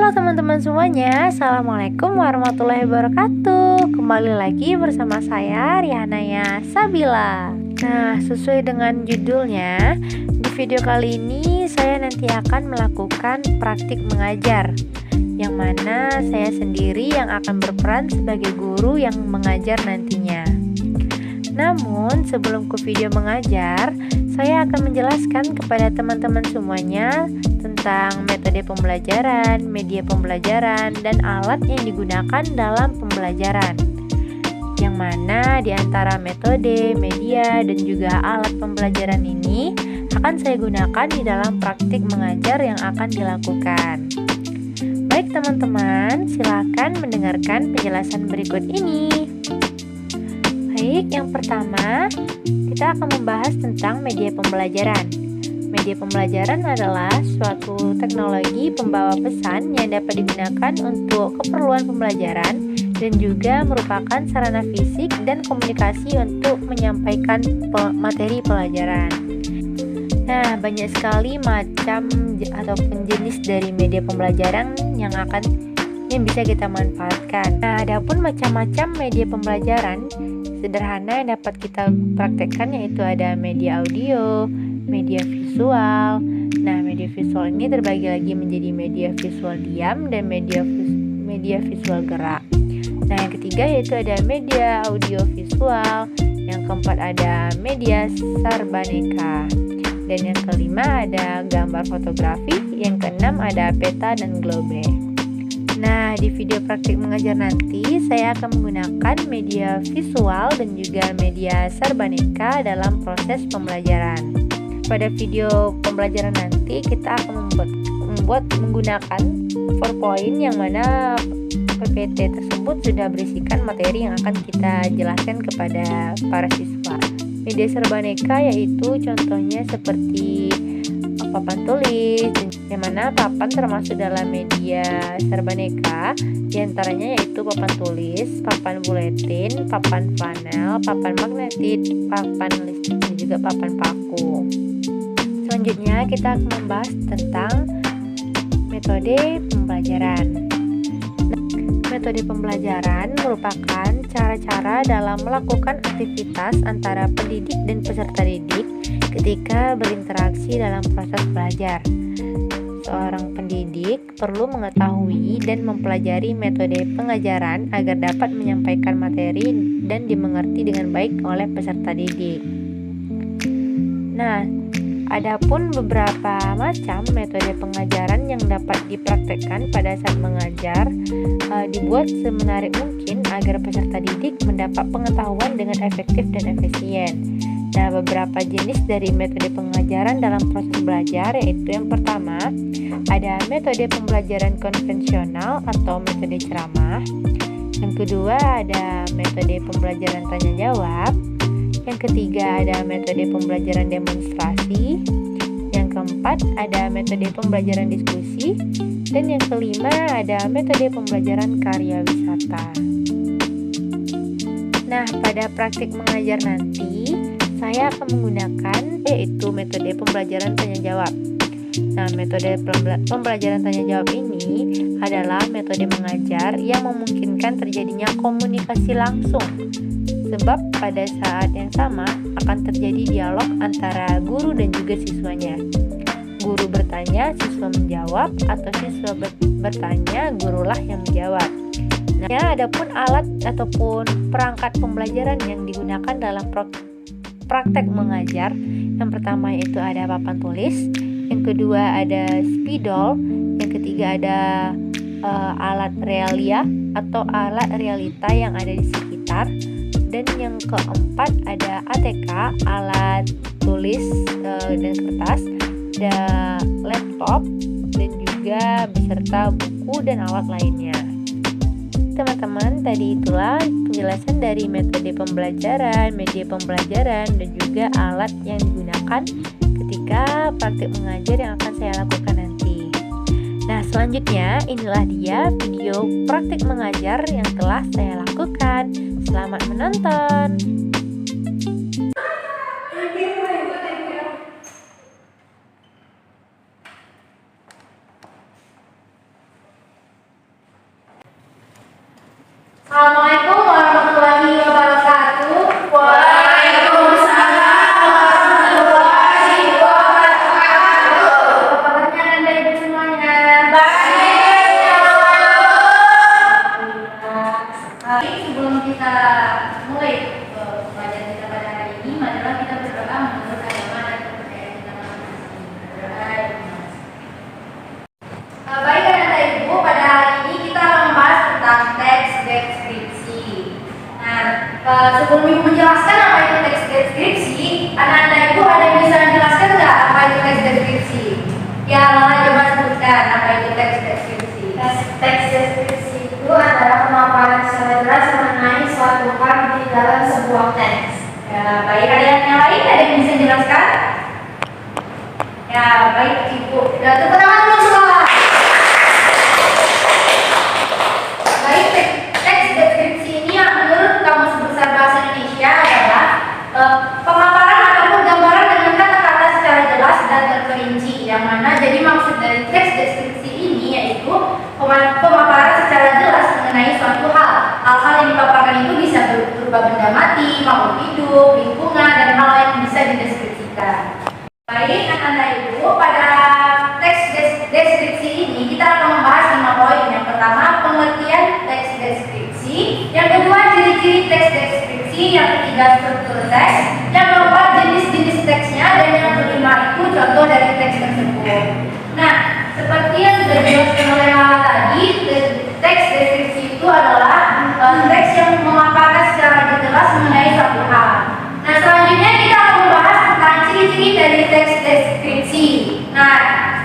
Halo teman-teman semuanya, Assalamualaikum warahmatullahi wabarakatuh. Kembali lagi bersama saya Rihanaya Sabila. Nah, sesuai dengan judulnya, di video kali ini saya nanti akan melakukan praktik mengajar, yang mana saya sendiri yang akan berperan sebagai guru yang mengajar nantinya. Namun sebelum ke video mengajar, saya akan menjelaskan kepada teman-teman semuanya tentang metode pembelajaran, media pembelajaran, dan alat yang digunakan dalam pembelajaran. Yang mana di antara metode, media, dan juga alat pembelajaran ini akan saya gunakan di dalam praktik mengajar yang akan dilakukan. Baik teman-teman, silakan mendengarkan penjelasan berikut ini. Baik, yang pertama, kita akan membahas tentang media pembelajaran. Media pembelajaran adalah suatu teknologi pembawa pesan yang dapat digunakan untuk keperluan pembelajaran dan juga merupakan sarana fisik dan komunikasi untuk menyampaikan materi pelajaran. Nah, banyak sekali macam ataupun jenis dari media pembelajaran yang bisa kita manfaatkan. Nah, adapun macam-macam media pembelajaran sederhana yang dapat kita praktekkan yaitu ada media audio, media visual. Nah, media visual ini terbagi lagi menjadi media visual diam dan media visual gerak. Nah, yang ketiga yaitu ada media audio visual. Yang keempat ada media sarbaneka. Dan yang kelima ada gambar fotografi. Yang keenam ada peta dan globe. Nah, di video praktik mengajar nanti saya akan menggunakan media visual dan juga media sarbaneka dalam proses pembelajaran. Pada video pembelajaran nanti kita akan menggunakan PowerPoint yang mana PPT tersebut sudah berisikan materi yang akan kita jelaskan kepada para siswa. Media sarbaneka yaitu contohnya seperti papan tulis, yang mana papan termasuk dalam media sarbaneka, diantaranya yaitu papan tulis, papan buletin, papan flanel, papan magnetit, papan listrik, dan juga papan paku. Selanjutnya kita akan membahas tentang metode pembelajaran. Metode pembelajaran merupakan cara-cara dalam melakukan aktivitas antara pendidik dan peserta didik ketika berinteraksi dalam proses belajar. Seorang pendidik perlu mengetahui dan mempelajari metode pengajaran agar dapat menyampaikan materi dan dimengerti dengan baik oleh peserta didik. Nah, adapun beberapa macam metode pengajaran yang dapat dipraktekkan pada saat mengajar dibuat semenarik mungkin agar peserta didik mendapat pengetahuan dengan efektif dan efisien. Nah, beberapa jenis dari metode pengajaran dalam proses belajar yaitu yang pertama ada metode pembelajaran konvensional atau metode ceramah. Yang kedua ada metode pembelajaran tanya jawab. Yang ketiga ada metode pembelajaran demonstrasi. Yang keempat ada metode pembelajaran diskusi. Dan yang kelima ada metode pembelajaran karya wisata. Nah, pada praktik mengajar nanti saya akan menggunakan yaitu metode pembelajaran tanya jawab. Nah, metode pembelajaran tanya jawab ini adalah metode mengajar yang memungkinkan terjadinya komunikasi langsung. Sebab pada saat yang sama akan terjadi dialog antara guru dan juga siswanya. Guru bertanya, siswa menjawab, atau siswa bertanya, gurulah yang menjawab. Nah, adapun alat ataupun perangkat pembelajaran yang digunakan dalam praktek mengajar, yang pertama yaitu ada papan tulis, yang kedua ada spidol, yang ketiga ada alat realia atau alat realita yang ada di sekitar, dan yang keempat ada ATK, alat tulis dan kertas, ada laptop, dan juga beserta buku dan alat lainnya. Teman-teman, tadi itulah penjelasan dari metode pembelajaran, media pembelajaran, dan juga alat yang digunakan ketika praktik mengajar yang akan saya lakukan nanti. Nah, selanjutnya inilah dia video praktik mengajar yang telah saya lakukan. Selamat menonton. sebelum kita mulai pelajaran kita pada hari ini, marilah kita berdoa menurut agama dan kepercayaan kita masing-masing. Baik anak-anak ibu, pada hari ini kita akan membahas tentang teks deskripsi. Nah, sebelum ibu menjelaskan apa itu teks deskripsi, anak-anak ibu ada yang bisa menjelaskan nggak apa itu teks deskripsi? Ya, Lala coba sebutkan apa itu teks deskripsi. Teks deskripsi itu adalah pemaparan secara jelas mengenai suatu hal di dalam sebuah teks. Ya, baik, ada yang lain ada yang bisa jelaskan? Ya, baik ibu. Ya, tepuk tangan dulu semua. Baik, teks deskripsi ini yang menurut Kamus Besar Bahasa Indonesia adalah pemaparan ataupun gambaran dengan kata-kata secara jelas dan terperinci. Yang mana jadi maksud dari teks deskripsi ini yaitu pemaparan secara jelas mengenai suatu hal. Hal-hal yang dipaparkan itu bisa berupa benda mati, makhluk hidup, lingkungan, dan hal yang bisa dideskripsikan. Baik, anak-anak ibu, pada teks deskripsi ini kita akan membahas 5 poin. Yang pertama, pengertian teks deskripsi. Yang kedua, ciri-ciri teks deskripsi. Yang ketiga, struktur teks. Yang keempat, jenis-jenis teksnya. Dan yang kelima itu contoh dari teks tersebut. Nah, seperti yang sudah dijelaskan oleh Lala tadi, teks deskripsi itu adalah teks yang memaparkan secara jelas mengenai suatu hal. Nah, selanjutnya kita akan membahas tentang ciri-ciri dari teks deskripsi. Nah,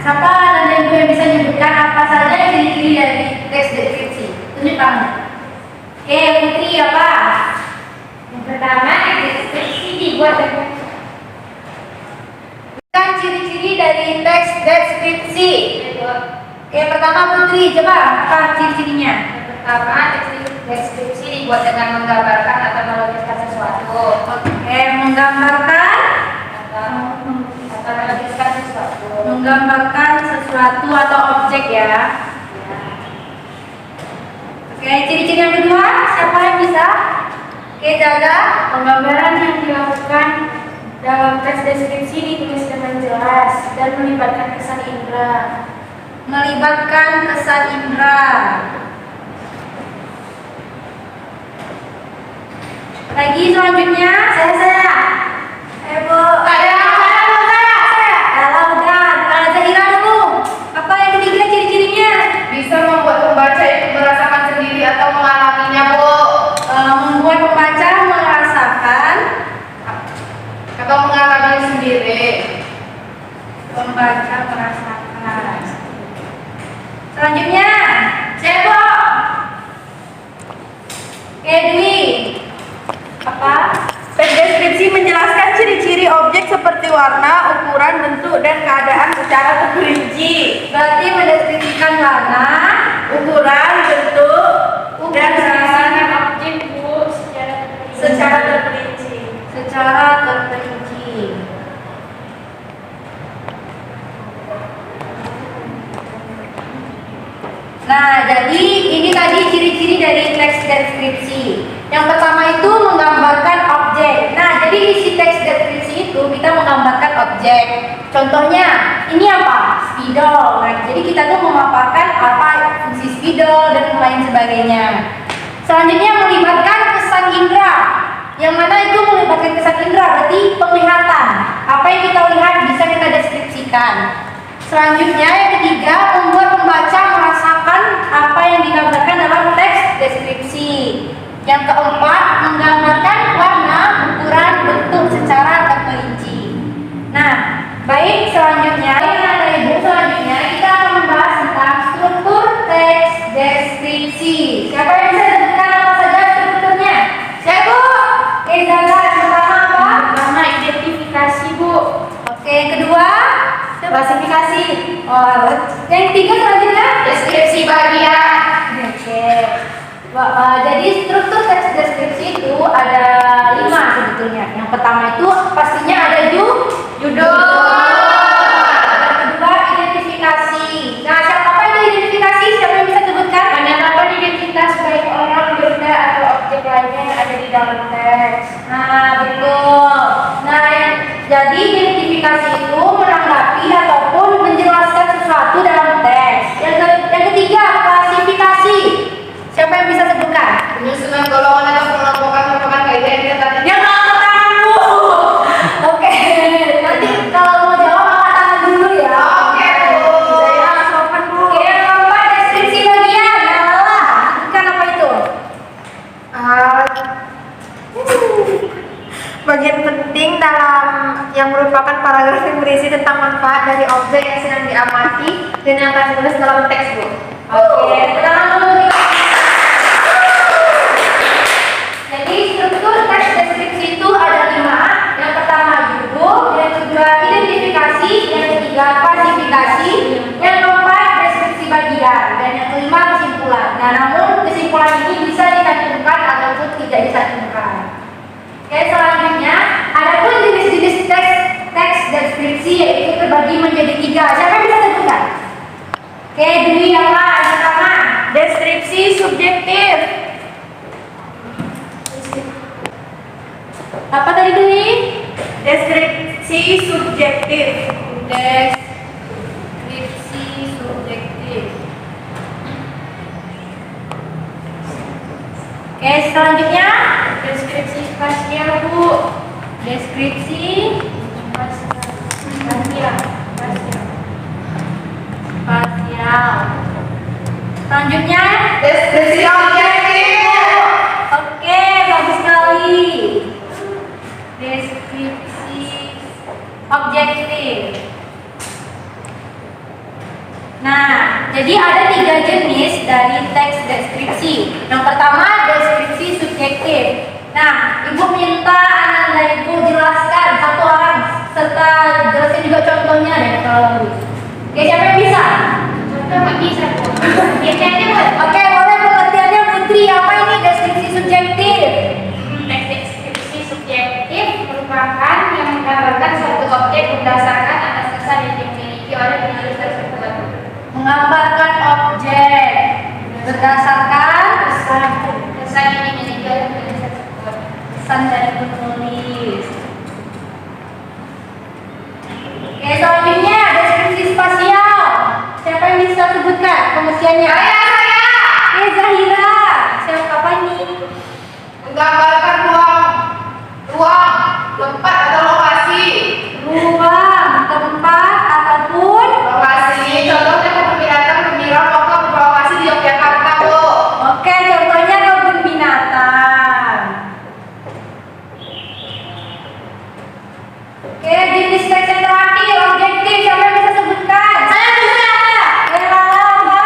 siapa dan ibu yang bisa menyebutkan apa saja ciri-ciri dari teks deskripsi? Tunjuk tangan. Oke, Putri apa? Yang pertama, teks deskripsi dibuat dengan ciri-ciri dari teks deskripsi. Oke, pertama Putri, coba apa ciri-cirinya? pertama, teks deskripsi dibuat dengan menggambarkan atau melukiskan sesuatu. Oke, menggambarkan Atau melukiskan sesuatu. menggambarkan sesuatu atau objek ya. Oke, ciri-ciri yang kedua, siapa yang bisa? Oke, Jaga. Penggambaran yang dilakukan dalam teks deskripsi ditulis dengan jelas dan melibatkan kesan indera. Melibatkan kesan indera. Lagi selanjutnya, saya. Bu. Saya. Kalau Zahira dulu. Apa yang ketiga ciri-cirinya? Bisa membuat pembaca itu merasakan sendiri atau mengalaminya, Bu. Membuat pembaca merasakan Atau mengalami sendiri. Membaca merasakan. Selanjutnya, Cebo. Oke, Dwi. Apa? Teks deskripsi menjelaskan ciri-ciri objek seperti warna, ukuran, bentuk, dan keadaan secara terperinci. Berarti mendeskripsikan warna, Ukuran, bentuk, dan Deskripsikan objek, Bu, secara terperinci. secara terperinci. Nah, jadi ini tadi ciri-ciri dari teks deskripsi. Yang pertama itu menggambarkan objek. Nah, jadi isi teks deskripsi itu kita menggambarkan objek. Contohnya, ini apa? Spidol. Nah, jadi kita tuh memaparkan apa fungsi spidol dan lain sebagainya. Selanjutnya melibatkan kesan indera. Yang mana itu melibatkan kesan indera berarti penglihatan. Apa yang kita lihat bisa kita deskripsikan. Selanjutnya yang ketiga membuat pembaca merasakan apa yang digambarkan dalam teks deskripsi. Yang keempat menggambarkan warna, ukuran, bentuk secara terperinci. Nah, baik selanjutnya selanjutnya kita akan membahas tentang struktur teks deskripsi. Siapa yang bisa sebutkan apa saja strukturnya? Siapa? Oke, Zaga, pertama apa? Pertama, identifikasi, Bu. Oke, yang kedua klasifikasi. Oh, yang ketiga selanjutnya Deskripsi bagian. Oke. Jadi struktur teks deskripsi itu ada 5 sebetulnya. Yang pertama itu pastinya ada judul. Yang kedua identifikasi. Nah, apa itu identifikasi? Siapa yang bisa sebutkan? Menyatakan identitas baik orang, benda, atau objek lainnya yang ada di dalam teks. Nah, betul. Nah, jadi identifikasi itu menanggapi ataupun menjelaskan sesuatu dalam teks. Yang ketiga klasifikasi. Siapa yang bisa sebutkan? Penyusunan golongan pengetahuan atau pengelompokan merupakan kaidah yang kita tadi. Yang angkat tanganmu. Oke, nanti kalau mau jawab angkat tangan dulu ya. Oke, Bu. Ya, sopan Bu. Oke, yang keempat deskripsi bagian. Nah, Lala, sebutkan apa itu? Bagian penting dalam yang merupakan paragraf yang berisi tentang manfaat dari objek yang sedang diamati dan yang akan ditulis dalam teks, Bu. Oke, pertama dulu. Jadi struktur teks deskripsi itu ada 5. Yang pertama judul, yang kedua identifikasi, yang ketiga klasifikasi, yang keempat deskripsi bagian, dan yang kelima kesimpulan. Nah, namun kesimpulan ini bisa dicantumkan ataupun tidak dicantumkan. Oke, selanjutnya adapun jenis-jenis teks deskripsi yaitu terbagi menjadi 3. Siapa yang bisa sebutkan? Oke, Dwi apa? Yang pertama, Deskripsi subjektif. apa tadi Dwi? Deskripsi subjektif. Deskripsi subjektif. Oke, selanjutnya deskripsi spasial, Bu. Deskripsi spasial. Selanjutnya Deskripsi objektif. oke, bagus sekali. Deskripsi objektif. Nah, jadi ada 3 jenis dari teks deskripsi. Yang pertama deskripsi subjektif. Nah, Ibu minta Ananda Ibu jelaskan satu orang serta jelasin juga contohnya deh kalau bagus. Oke, siapa yang bisa? Contoh nggak bisa, Bu. Biasanya, Bu. Oke, boleh pengertiannya Putri. Apa ini deskripsi subjektif? Teks deskripsi subjektif merupakan yang menggambarkan suatu objek berdasarkan atas kesan yang dimiliki oleh penulis tersebut. Menggambarkan objek berdasarkan Kesan yang dimiliki oleh penulis tersebut. pesan dari penulis. Oke, selanjutnya deskripsi spasial. Siapa yang bisa sebutkan pengertiannya? Saya. Oke, Zahira. Siapa ini? Menggambarkan ruang, tempat atau lokasi. Ruang, tempat ataupun Lokasi. Contohnya kebun binatang Gembira Loka berlokasi di Yogyakarta, Bu. oke, contohnya kebun binatang. Oke, jenis teks yang terakhir, objektif. Siapa yang bisa sebutkan? Saya bisa. Oke, Lala apa?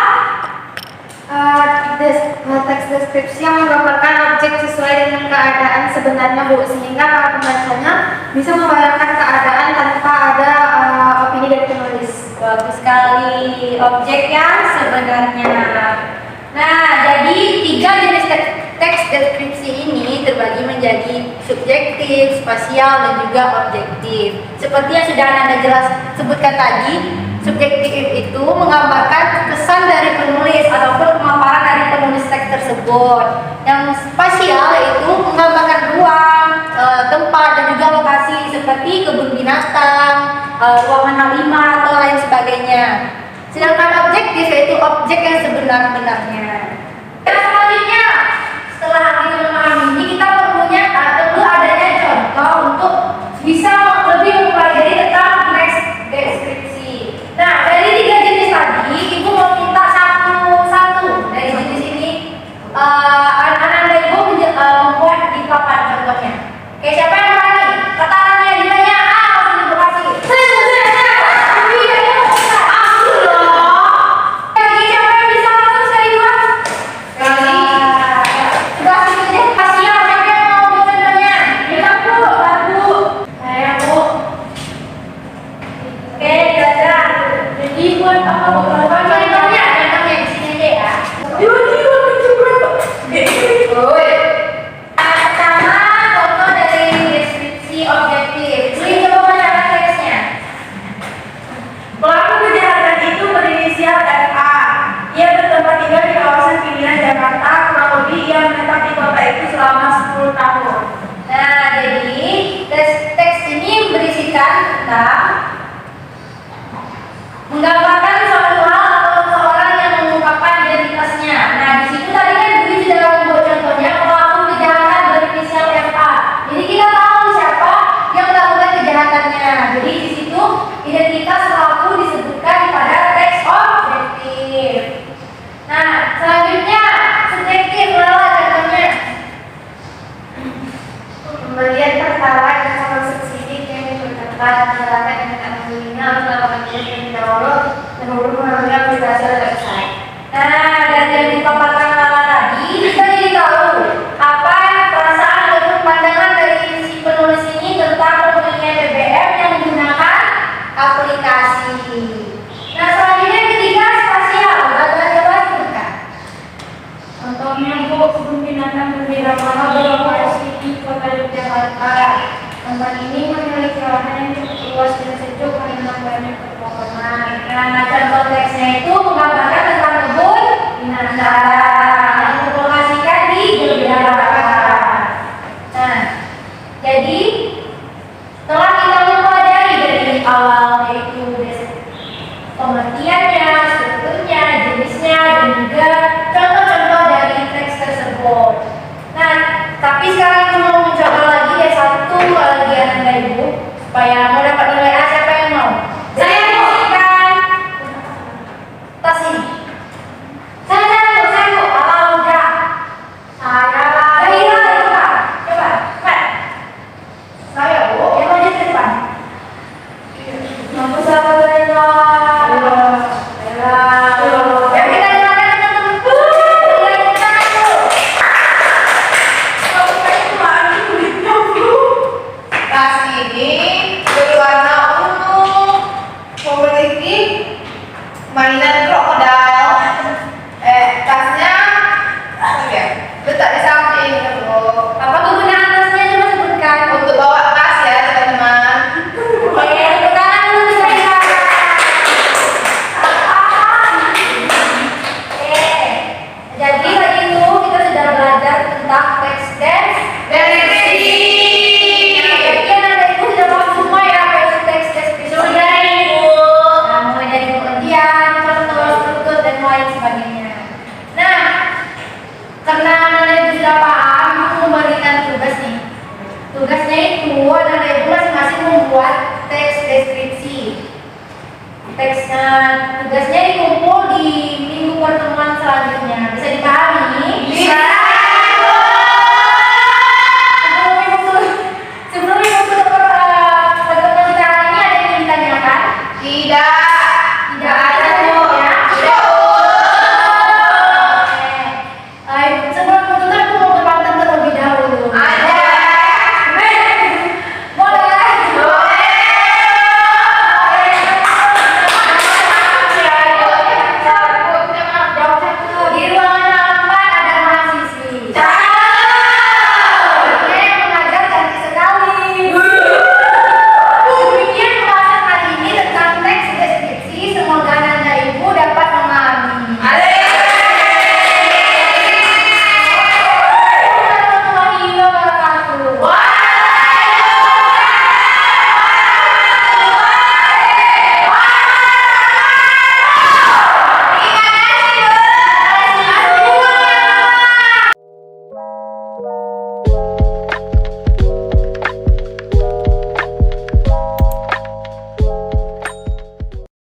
Teks deskripsi yang menggambarkan objek sesuai dengan keadaan sebenarnya, Bu, sehingga para pembacanya bisa membayangkan keadaan tanpa ada opini dari penulis. Bagus sekali, objek yang sebenarnya. Nah, jadi 3 jenis teks deskripsi ini terbagi menjadi subjektif, spasial, dan juga objektif. Seperti yang sudah Anda jelas sebutkan tadi, subjektif itu menggambarkan kesan dari penulis ataupun pemaparan dari penulis teks tersebut. Yang spasial itu menggambarkan ruang, tempat, dan juga lokasi seperti kebun binatang, ruangan H5 atau lain sebagainya. Sedangkan objektif yaitu objek yang sebenar-benarnya. Yang selanjutnya, setelah kita memahami ini, kita perlu adanya contoh untuk bisa lebih mempelajari tentang teks deskripsi. Nah, dari 3 jenis tadi, Ibu mau minta satu dari jenis ini. Anak-anak Ibu membuat di papan contohnya. Oke, siapa yang berani? Katakannya nilainya A, langsung Ibu kasih. Lagi siapa yang bisa langsung sekali 2? tempat masyarakat yang tidak memilikinya harus melakukan diri terlebih dahulu sebelum mengambil aplikasi atau website. Nah, dari yang dipaparkan Lala tadi, kita jadi tahu apa perasaan ataupun pandangan dari si penulis ini tentang pentingnya BBM yang menggunakan aplikasi. Nah, selanjutnya yang ketiga spasial. Coba sebutkan. Contohnya Bu, kebun binatang Berbiramaha beroperasi di Kota Yogyakarta. Tempat ini memiliki lahan yang cukup luas dan sejuk karena banyak pepohonan. Nah, contoh teksnya itu